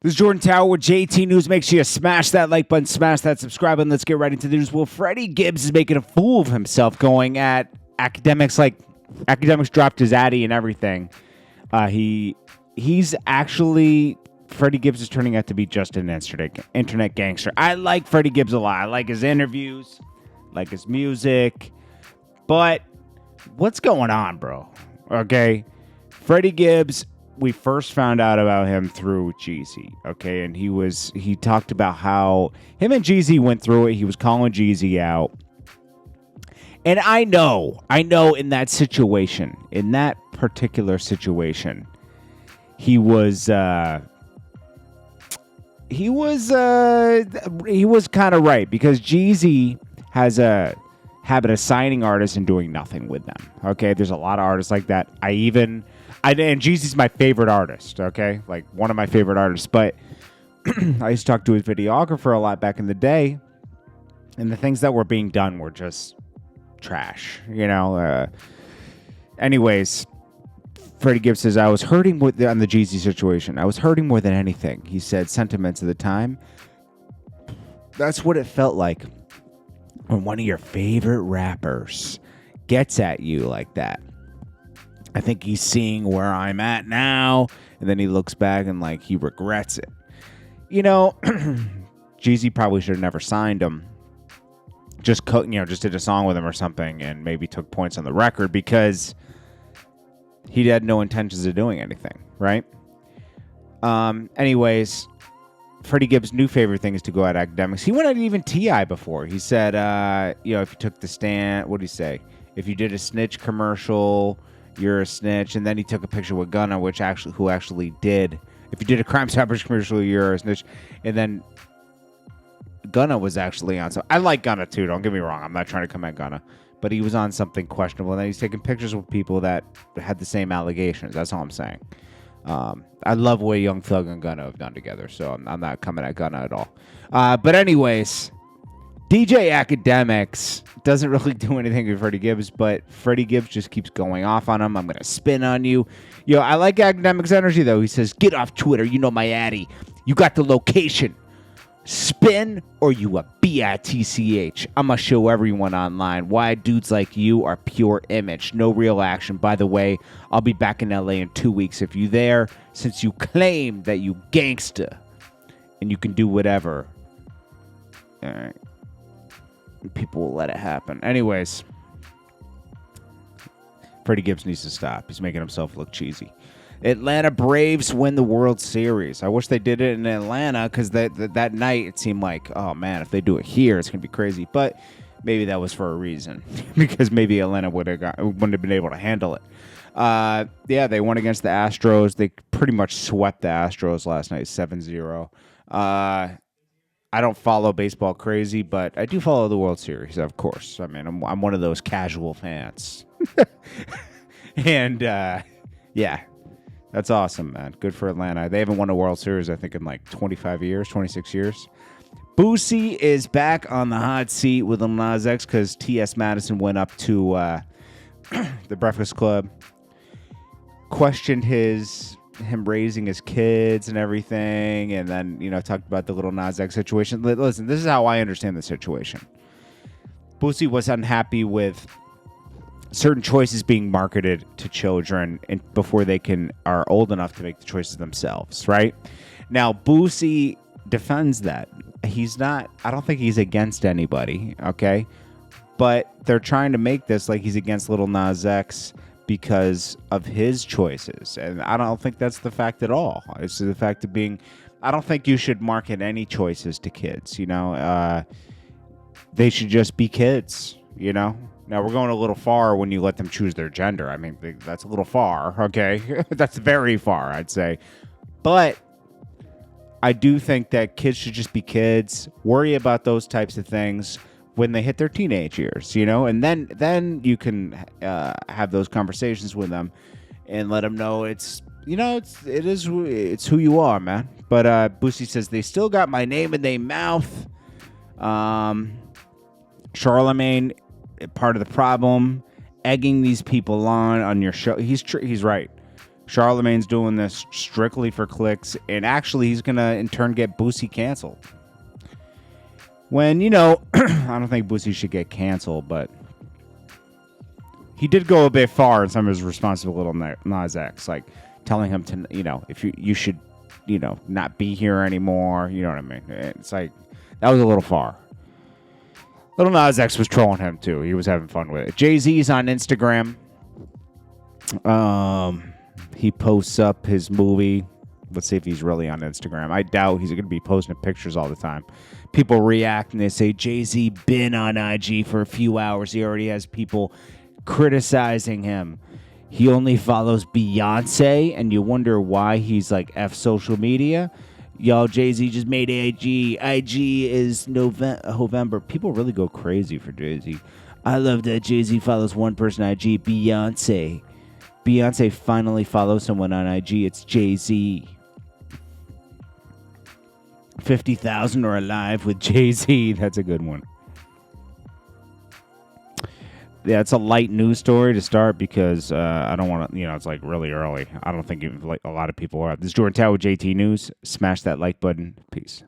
This is Jordan Tower with JT News. Make sure you smash that like button, smash that subscribe button. Let's get right into the news. Well, Freddie Gibbs is making a fool of himself going at academics like academics dropped his addy and everything. He's actually, Freddie Gibbs is turning out to be just an internet gangster. I like Freddie Gibbs a lot. I like his interviews, like his music. But what's going on, bro? Okay. Freddie Gibbs, we first found out about him through Jeezy, okay? And he talked about how him and Jeezy went through it. He was calling Jeezy out. And I know in that situation, in that particular situation, he was kind of right, because Jeezy has a habit of signing artists and doing nothing with them. Okay, there's a lot of artists like that. And Jeezy's my favorite artist. Okay, like one of my favorite artists. But I used to talk to his videographer a lot back in the day, and the things that were being done were just trash. You know. Anyways, Freddie Gibbs says, I was hurting on the Jeezy situation. I was hurting more than anything. He said, sentiments of the time. That's what it felt like when one of your favorite rappers gets at you like that. I think he's seeing where I'm at now, and then he looks back and like he regrets it. You know, Jeezy probably should have never signed him. Just did a song with him or something, and maybe took points on the record, because he had no intentions of doing anything, right? Anyways, Freddie Gibbs' new favorite thing is to go at academics. He went at even T.I. before. He said, if you took the stand, what did he say? If you did a snitch commercial, you're a snitch. And then he took a picture with Gunna, who actually did. If you did a Crime Stoppers commercial, you're a snitch. And then Gunna was actually on. So I like Gunna too. Don't get me wrong. I'm not trying to come at Gunna. But he was on something questionable. And then he's taking pictures with people that had the same allegations. That's all I'm saying. I love what Young Thug and Gunna have done together. So I'm not coming at Gunna at all. But anyways, DJ Academics doesn't really do anything with Freddie Gibbs. But Freddie Gibbs just keeps going off on him. I'm going to spin on you. Yo, I like Academics' energy, though. He says, get off Twitter. You know my addy. You got the location. Spin or you a bitch. I'ma show everyone online why dudes like you are pure image, no real action. By the way, I'll be back in LA in 2 weeks if you there, since you claim that you gangsta and you can do whatever. All right. People will let it happen. Anyways, Freddie Gibbs needs to stop. He's making himself look cheesy. Atlanta Braves win the World Series. I wish they did it in Atlanta, because that night it seemed like, oh man, if they do it here, it's gonna be crazy. But maybe that was for a reason, because maybe Atlanta wouldn't have been able to handle it. Yeah, they won against the Astros. They pretty much swept the Astros last night, 7-0. I don't follow baseball crazy, but I do follow the World Series, of course. I mean, I'm one of those casual fans. And yeah. That's awesome, man. Good for Atlanta. They haven't won a World Series, I think, in like 25 years, 26 years. Boosie is back on the hot seat with Lil Nas X, because T.S. Madison went up to the Breakfast Club, questioned him raising his kids and everything, and then, talked about the Lil Nas X situation. Listen, this is how I understand the situation. Boosie was unhappy with certain choices being marketed to children and before they are old enough to make the choices themselves, right? Now, Boosie defends that. I don't think he's against anybody, okay? But they're trying to make this like he's against Lil Nas X because of his choices. And I don't think that's the fact at all. It's the fact of being, I don't think you should market any choices to kids, They should just be kids, Now, we're going a little far when you let them choose their gender. I mean, that's a little far, okay? That's very far, I'd say. But I do think that kids should just be kids, worry about those types of things when they hit their teenage years, And then you can have those conversations with them and let them know it's who you are, man. But Boosie says, they still got my name in their mouth. Charlemagne, part of the problem, egging these people on your show. He's right. Charlemagne's doing this strictly for clicks, and actually he's going to, in turn, get Boosie canceled. When, I don't think Boosie should get canceled, but he did go a bit far in some of his response to Little Nas X, like telling him to, if you should, not be here anymore. You know what I mean? It's like, that was a little far. Little Nas X was trolling him, too. He was having fun with it. Jay-Z's on Instagram. He posts up his movie. Let's see if he's really on Instagram. I doubt he's going to be posting pictures all the time. People react and they say, Jay-Z been on IG for a few hours. He already has people criticizing him. He only follows Beyonce, and you wonder why he's like F social media. Y'all, Jay-Z just made IG. IG is November. People really go crazy for Jay-Z. I love that Jay-Z follows one person on IG, Beyonce. Beyonce finally follows someone on IG. It's Jay-Z. 50,000 are alive with Jay-Z. That's a good one. Yeah, it's a light news story to start because I don't want to, it's like really early. I don't think a lot of people are up. This is Jordan Tower with JT News. Smash that like button. Peace.